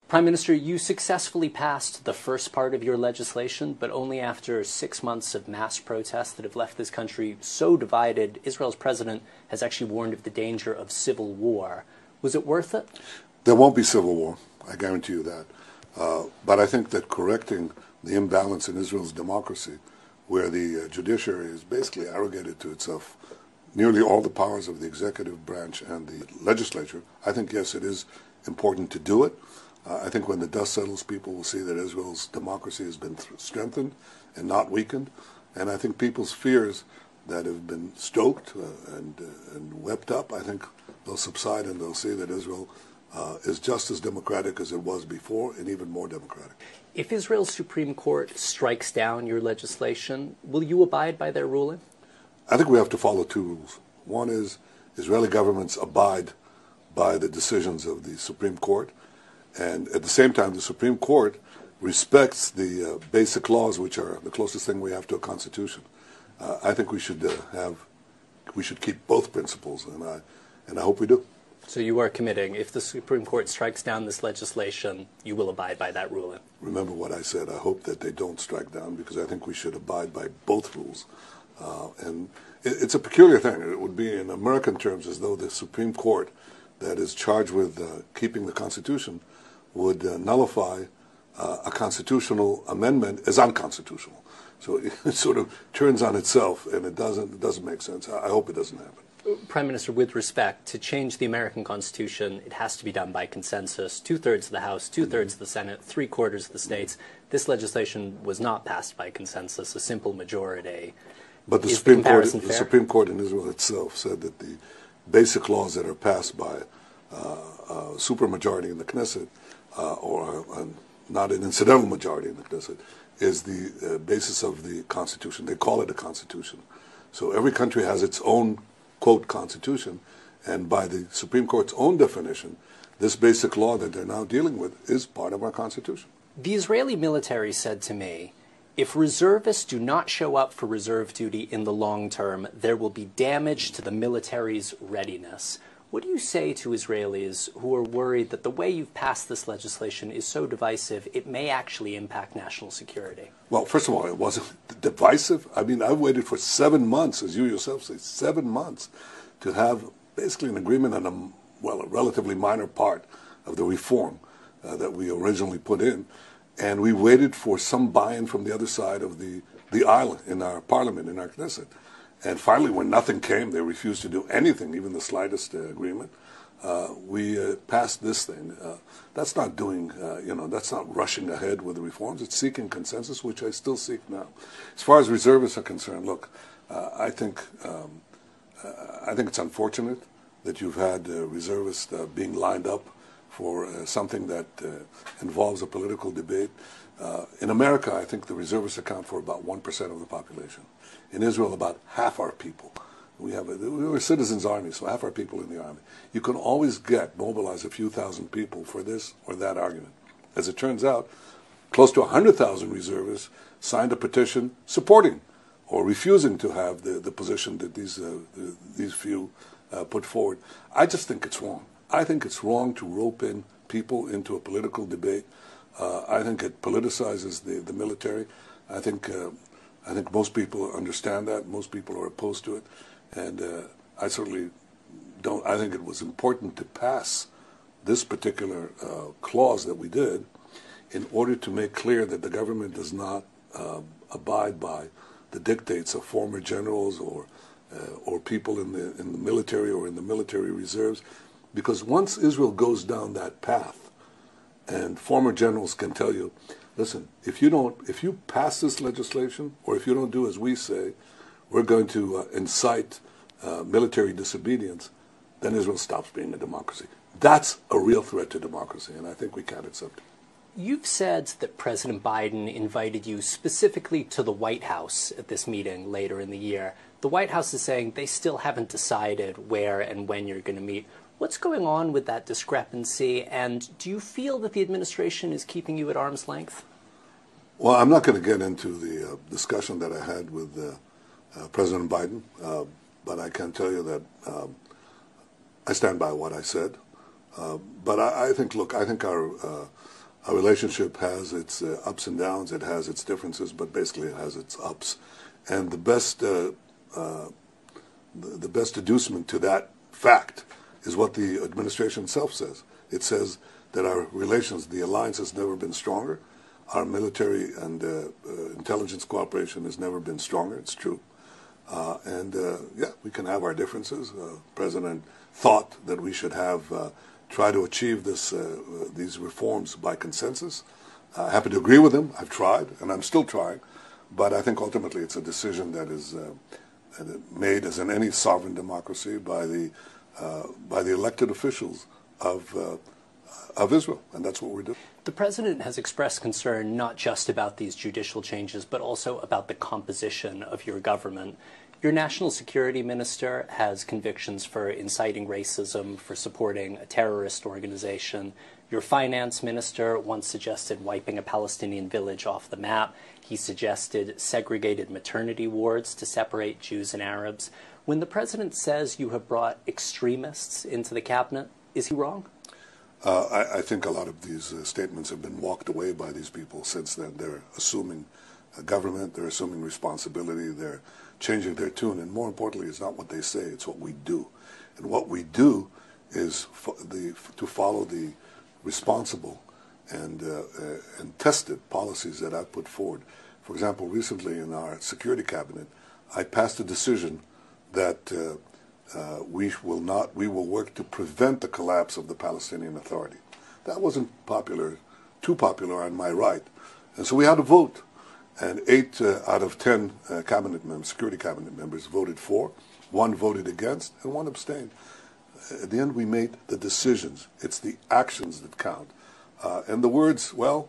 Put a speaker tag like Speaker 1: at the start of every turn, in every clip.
Speaker 1: Prime Minister, you successfully passed the first part of your legislation, but only after 6 months of mass protests that have left this country so divided. Israel's president has actually warned of the danger of civil war. Was it worth it?
Speaker 2: There won't be civil war, I guarantee you that. But I think that correcting the imbalance in Israel's democracy, where the judiciary is basically arrogated to itself nearly all the powers of the executive branch and the legislature, I think, yes, it is important to do it. I think when the dust settles, people will see that Israel's democracy has been strengthened and not weakened. And I think people's fears that have been stoked and wept up, I think they'll subside and they'll see that Israel is just as democratic as it was before and even more democratic.
Speaker 1: If Israel's Supreme Court strikes down your legislation, will you abide by their ruling?
Speaker 2: I think we have to follow two rules. One is Israeli governments abide by the decisions of the Supreme Court. And at the same time, the Supreme Court respects the basic laws, which are the closest thing we have to a constitution. I think we should keep both principles, and I hope we do.
Speaker 1: So you are committing, if the Supreme Court strikes down this legislation, you will abide by that ruling?
Speaker 2: Remember what I said. I hope that they don't strike down, because I think we should abide by both rules. And it's a peculiar thing. It would be, in American terms, as though the Supreme Court that is charged with keeping the Constitution would nullify a constitutional amendment as unconstitutional. So it sort of turns on itself, and it doesn't make sense. I hope it doesn't happen.
Speaker 1: Prime Minister, with respect, to change the American Constitution, it has to be done by consensus. 2/3 of the House, 2/3 of the Senate, 3/4 of the states. This legislation was not passed by consensus, a simple majority.
Speaker 2: But the Supreme Court in Israel itself said that the basic laws that are passed by a supermajority in the Knesset, or not an incidental majority in the Knesset, is the basis of the Constitution. They call it a Constitution. So every country has its own, quote, Constitution, and by the Supreme Court's own definition, this basic law that they're now dealing with is part of our Constitution.
Speaker 1: The Israeli military said to me, if reservists do not show up for reserve duty in the long term, there will be damage to the military's readiness. What do you say to Israelis who are worried that the way you've passed this legislation is so divisive, it may actually impact national security?
Speaker 2: Well, first of all, it wasn't divisive. I mean, I've waited for 7 months, as you yourself say, 7 months, to have basically an agreement on a relatively minor part of the reform that we originally put in. And we waited for some buy-in from the other side of the aisle in our parliament, in our Knesset. And finally, when nothing came, they refused to do anything, even the slightest agreement. We passed this thing. That's not doing, that's not rushing ahead with the reforms. It's seeking consensus, which I still seek now. As far as reservists are concerned, look, I think it's unfortunate that you've had reservists being lined up for something that involves a political debate. In America, I think the reservists account for about 1% of the population. In Israel, about half our people. We're a citizens' army, so half our people in the army. You can always mobilize a few thousand people for this or that argument. As it turns out, close to 100,000 reservists signed a petition supporting or refusing to have the position that these few put forward. I just think it's wrong. I think it's wrong to rope in people into a political debate. I think it politicizes the military. I think most people understand that. Most people are opposed to it. And I certainly don't. I think it was important to pass this particular clause that we did in order to make clear that the government does not abide by the dictates of former generals or people in the military or in the military reserves. Because once Israel goes down that path, and former generals can tell you, listen, if you pass this legislation, or if you don't do as we say, we're going to incite military disobedience, then Israel stops being a democracy. That's a real threat to democracy, and I think we can't accept it.
Speaker 1: You've said that President Biden invited you specifically to the White House at this meeting later in the year. The White House is saying they still haven't decided where and when you're going to meet. What's going on with that discrepancy, and do you feel that the administration is keeping you at arm's length?
Speaker 2: Well, I'm not going to get into the discussion that I had with President Biden, but I can tell you that I stand by what I said. But I think, look, I think our relationship has its ups and downs. It has its differences, but basically it has its ups. And the best adducement to that fact is what the administration itself says. It says that our relations, the alliance has never been stronger. Our military and intelligence cooperation has never been stronger. It's true. Yeah, we can have our differences. President thought that we should have try to achieve these reforms by consensus. I happen to agree with him. I've tried, and I'm still trying. But I think ultimately it's a decision that is made, as in any sovereign democracy, by the elected officials of Israel, and that's what we're doing.
Speaker 1: The president has expressed concern not just about these judicial changes, but also about the composition of your government. Your national security minister has convictions for inciting racism, for supporting a terrorist organization. Your finance minister once suggested wiping a Palestinian village off the map. He suggested segregated maternity wards to separate Jews and Arabs. When the president says you have brought extremists into the cabinet, is he wrong?
Speaker 2: I think a lot of these statements have been walked away by these people since then. They're assuming government, they're assuming responsibility, they're changing their tune, and more importantly, it's not what they say, it's what we do. And what we do is to follow the responsible and tested policies that I've put forward. For example, recently in our security cabinet, I passed a decision that we will work to prevent the collapse of the Palestinian Authority. That wasn't too popular on my right. And so we had a vote. And 8 out of 10 security cabinet members voted for, 1 voted against, and 1 abstained. At the end, we made the decisions. It's the actions that count. And the words, well,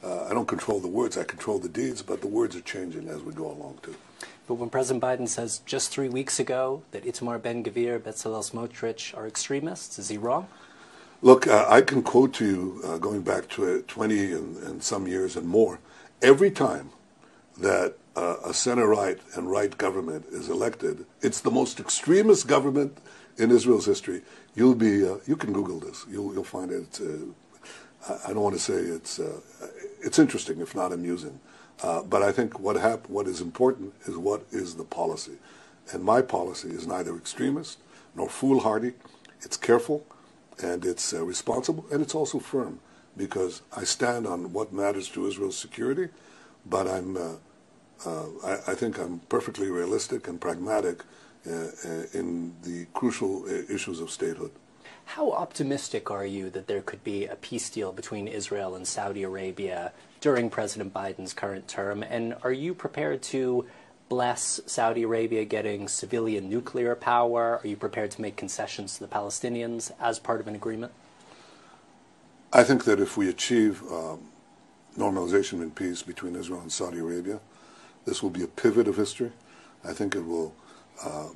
Speaker 2: I don't control the words, I control the deeds, but the words are changing as we go along, too.
Speaker 1: But when President Biden says just 3 weeks ago that Itamar Ben-Gvir, Bezalel Smotrich are extremists, is he wrong?
Speaker 2: Look, I can quote to you, going back to 20 and some years and more, every time that a center-right and right government is elected, it's the most extremist government in Israel's history. You can Google this. You'll find it. I don't want to say it's interesting, if not amusing. But I think what is important is what is the policy. And my policy is neither extremist nor foolhardy. It's careful, and it's responsible, and it's also firm, because I stand on what matters to Israel's security, but I think I'm perfectly realistic and pragmatic in the crucial issues of statehood.
Speaker 1: How optimistic are you that there could be a peace deal between Israel and Saudi Arabia during President Biden's current term? And are you prepared to bless Saudi Arabia getting civilian nuclear power? Are you prepared to make concessions to the Palestinians as part of an agreement?
Speaker 2: I think that if we achieve normalization and peace between Israel and Saudi Arabia, this will be a pivot of history. I think it will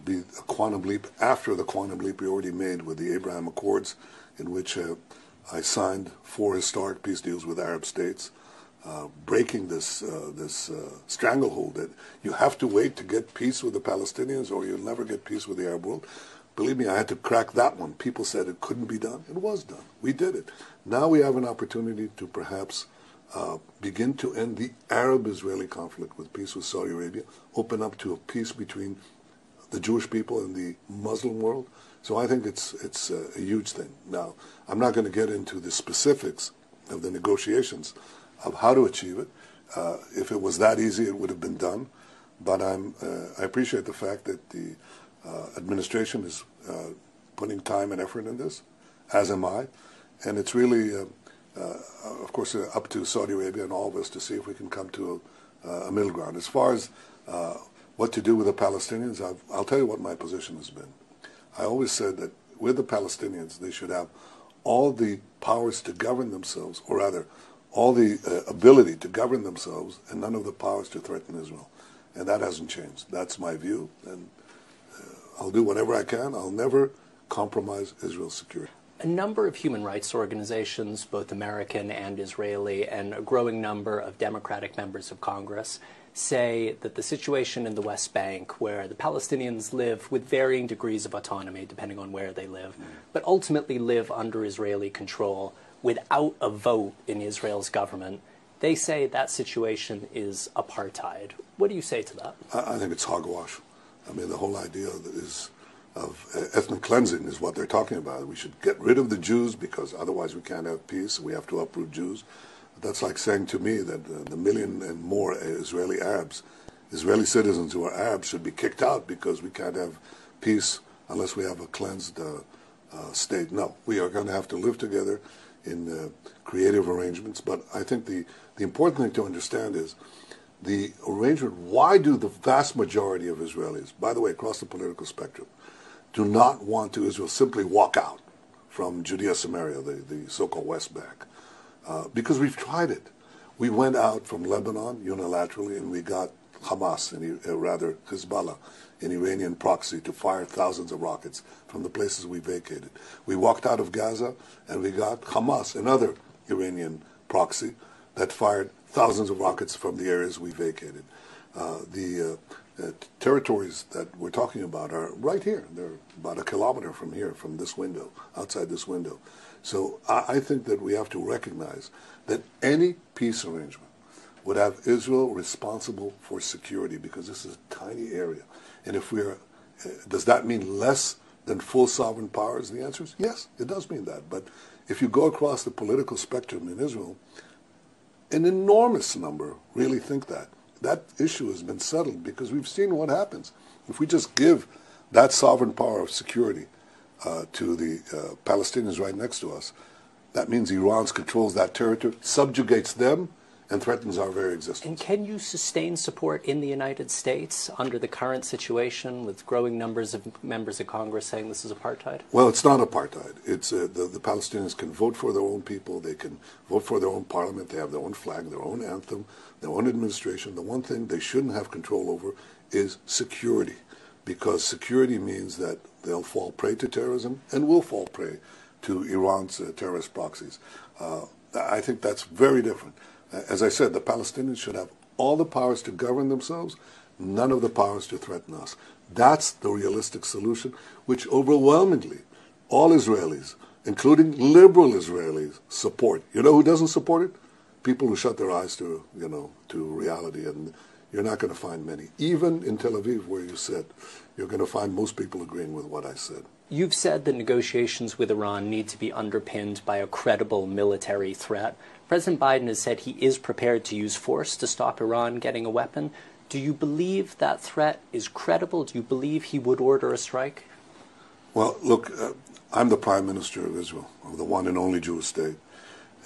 Speaker 2: be a quantum leap after the quantum leap we already made with the Abraham Accords, in which I signed 4 historic peace deals with Arab states, breaking this stranglehold that you have to wait to get peace with the Palestinians or you'll never get peace with the Arab world. Believe me, I had to crack that one. People said it couldn't be done. It was done. We did it. Now we have an opportunity to perhaps begin to end the Arab-Israeli conflict with peace with Saudi Arabia, open up to a peace between the Jewish people and the Muslim world. So I think it's a huge thing. Now, I'm not going to get into the specifics of the negotiations of how to achieve it. If it was that easy, it would have been done. But I appreciate the fact that the administration is putting time and effort in this, as am I. And it's really, of course, up to Saudi Arabia and all of us to see if we can come to a middle ground. As far as what to do with the Palestinians, I'll tell you what my position has been. I always said that with the Palestinians, they should have all the powers to govern themselves, or rather, all the ability to govern themselves, and none of the powers to threaten Israel. And that hasn't changed. That's my view, and I'll do whatever I can. I'll never compromise Israel's security.
Speaker 1: A number of human rights organizations, both American and Israeli, and a growing number of Democratic members of Congress say that the situation in the West Bank, where the Palestinians live with varying degrees of autonomy depending on where they live, but ultimately live under Israeli control without a vote in Israel's government, they say that situation is apartheid. What do you say to that?
Speaker 2: I think it's hogwash. I mean, the whole idea is of ethnic cleansing is what they're talking about. We should get rid of the Jews because otherwise we can't have peace. We have to uproot Jews. That's like saying to me that the million and more Israeli Arabs, Israeli citizens who are Arabs, should be kicked out because we can't have peace unless we have a cleansed state. No, we are going to have to live together in creative arrangements. But I think the important thing to understand is the arrangement. Why do the vast majority of Israelis, by the way, across the political spectrum, do not want to Israel simply walk out from Judea Samaria, the so-called West Bank? Because we've tried it. We went out from Lebanon unilaterally and we got Hamas, rather Hezbollah, an Iranian proxy, to fire thousands of rockets from the places we vacated. We walked out of Gaza and we got Hamas, another Iranian proxy, that fired thousands of rockets from the areas we vacated. The territories that we're talking about are right here. They're about a kilometer from here, from this window, outside this window. So I think that we have to recognize that any peace arrangement would have Israel responsible for security because this is a tiny area. And if we're, does that mean less than full sovereign powers? The answer is yes, it does mean that. But if you go across the political spectrum in Israel, an enormous number really think that. That issue has been settled because we've seen what happens. If we just give that sovereign power of security to the Palestinians right next to us, that means Iran controls that territory, subjugates them, and threatens our very existence.
Speaker 1: And can you sustain support in the United States under the current situation with growing numbers of members of Congress saying this is apartheid?
Speaker 2: Well, it's not apartheid. It's the Palestinians can vote for their own people. They can vote for their own parliament. They have their own flag, their own anthem, their own administration. The one thing they shouldn't have control over is security, because security means that they'll fall prey to terrorism and will fall prey to Iran's terrorist proxies. I think that's very different. As I said, the Palestinians should have all the powers to govern themselves, none of the powers to threaten us. That's the realistic solution, which overwhelmingly all Israelis, including liberal Israelis, support. You know who doesn't support it? People who shut their eyes to, to reality, and you're not going to find many. Even in Tel Aviv, where you said, you're going to find most people agreeing with what I said.
Speaker 1: You've said that negotiations with Iran need to be underpinned by a credible military threat. President Biden has said he is prepared to use force to stop Iran getting a weapon. Do you believe that threat is credible? Do you believe he would order a strike?
Speaker 2: Well, look, I'm the Prime Minister of Israel, of the one and only Jewish state.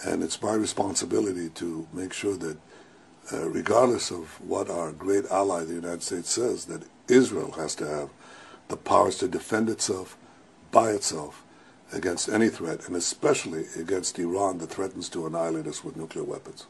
Speaker 2: And it's my responsibility to make sure that regardless of what our great ally, the United States, says, that Israel has to have the powers to defend itself by itself against any threat, and especially against Iran that threatens to annihilate us with nuclear weapons.